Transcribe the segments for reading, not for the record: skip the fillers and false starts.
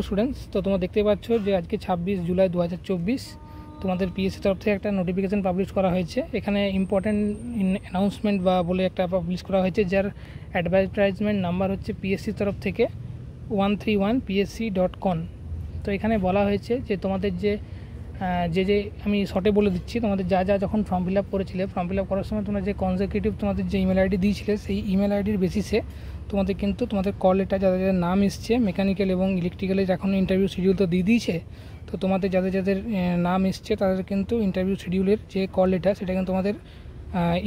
Students, তো তোমরা দেখতে পাচ্ছ যে আজকে 26 জুলাই 2024 তোমাদের পিএসসি তরফ থেকে একটা নোটিফিকেশান পাবলিশ করা হয়েছে। এখানে ইম্পর্ট্যান্ট অ্যানাউন্সমেন্ট বা বলে একটা পাবলিশ করা হয়েছে, যার অ্যাডভার্টাইজমেন্ট নাম্বার হচ্ছে পিএসসি তরফ থেকে 131psc.con। তো এখানে বলা হয়েছে যে তোমাদের যে আমি শর্টে বলে দিচ্ছি, তোমাদের যা যখন ফর্ম ফিল আপ করেছিলে, ফর্ম ফিল আপ করার সময় তোমরা যে কনজিকিউটিভ তোমাদের যে ইমেল আইডি দিয়েছিলে, সেই ইমেল আইডির বেসিসে তোমাদের কিন্তু তোমাদের কল লেটার যাদের নাম এসছে, মেকানিক্যাল এবং ইলেকট্রিক্যালের এখন ইন্টারভিউ শিডিউল তো দিয়ে দিয়েছে। তো তোমাদের যাদের নাম এসছে তাদের কিন্তু ইন্টারভিউ শিডিউলের যে কল লেটার সেটা কিন্তু তোমাদের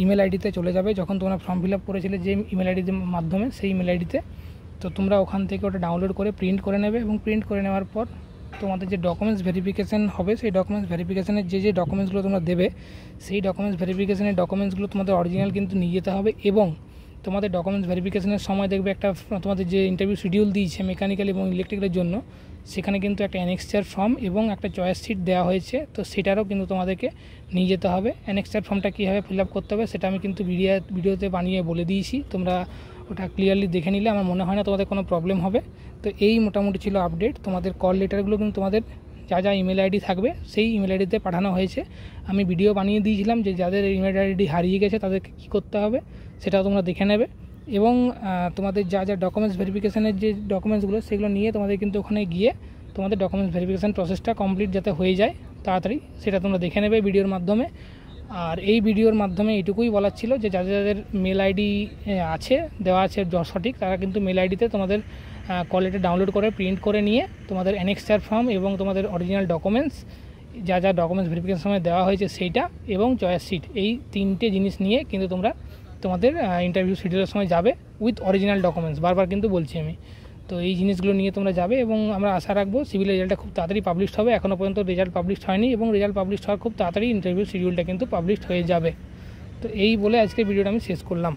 ইমেল আইডিতে চলে যাবে। যখন তোমরা ফর্ম ফিল আপ করেছিলে যে ইমেল আইডির মাধ্যমে, সেই ইমেল আইডিতে তো তোমরা ওখান থেকে ওটা ডাউনলোড করে প্রিন্ট করে নেবে, এবং প্রিন্ট করে নেওয়ার পর তোমাদের যে ডকুমেন্টস ভেরিফিকেশান হবে, সেই ডকুমেন্টস ভেরিফিকেশানের যে ডকুমেন্টসগুলো তোমরা দেবে, সেই ডকুমেন্টস ভেরিফিকেশানের ডকুমেন্টসগুলো তোমাদের অরিজিনাল কিন্তু নিয়ে যেতে হবে। এবং তোমাদের ডকুমেন্টস ভেরিফিকেশানের সময় দেখবে একটা তোমাদের যে ইন্টারভিউ শিডিউল দিয়েছে মেকানিক্যাল এবং ইলেকট্রিক্যালের জন্য, সেখানে কিন্তু একটা অ্যানেক্সচার ফর্ম এবং একটা চয়েস শিট দেওয়া হয়েছে। তো সেটারও কিন্তু তোমাদেরকে নিয়ে যেতে হবে। অ্যানেক্সচার ফর্মটা কীভাবে ফিল আপ করতে হবে সেটা আমি কিন্তু ভিডিওতে বানিয়ে বলে দিয়েছি, তোমরা ওটা ক্লিয়ারলি দেখে নিলে আমার মনে হয় না তোমাদের কোনো প্রবলেম হবে। তো এই মোটামুটি ছিল আপডেট। তোমাদের কল লেটারগুলো কিন্তু তোমাদের যা ইমেল আইডি থাকবে সেই ইমেল আইডিতে পাঠানো হয়েছে। আমি ভিডিও বানিয়ে দিয়েছিলাম যে যাদের ইমেল আইডি হারিয়ে গেছে তাদেরকে কী করতে হবে সেটাও তোমরা দেখে নেবে। এবং তোমাদের যা ডকুমেন্টস ভেরিফিকেশানের যে ডকুমেন্টসগুলো সেগুলো নিয়ে তোমাদের কিন্তু ওখানে গিয়ে তোমাদের ডকুমেন্টস ভেরিফিকেশান প্রসেসটা কমপ্লিট যাতে হয়ে যায় তাড়াতাড়ি, সেটা তোমরা দেখে নেবে ভিডিওর মাধ্যমে। আর এই ভিডিওর মাধ্যমে এইটুকুই বলার ছিল যে যাদের মেল আইডি আছে দেওয়া আছে সঠিক, তারা কিন্তু মেল আইডিতে তোমাদের কল লেটার ডাউনলোড করে প্রিন্ট করে নিয়ে তোমাদের অ্যানেক্সচার ফর্ম এবং তোমাদের অরিজিনাল ডকুমেন্টস যা ডকুমেন্টস ভেরিফিকেশন সময় দেওয়া হয়েছে সেইটা এবং চয়েস শিট, এই তিনটে জিনিস নিয়ে কিন্তু তোমরা তোমাদের ইন্টারভিউ শিডিউলের সময় যাবে উইথ অরিজিনাল ডকুমেন্টস। বারবার কিন্তু বলছি আমি। তো এই জিনিসগুলো নিয়ে তোমরা যাবে, এবং আমরা আশা রাখবো সিভিলের রেজাল্টটা খুব তাড়াতাড়ি পাবলিশ হবে। এখনও পর্যন্ত রেজাল্ট পাবলিশ হয়নি, এবং রেজাল্ট পাবলিশ হওয়ার খুব তাড়াতাড়ি ইন্টারভিউ শিডিউলটা কিন্তু পাবলিশ হয়ে যাবে। তো এই বলে আজকের ভিডিওটা আমি শেষ করলাম।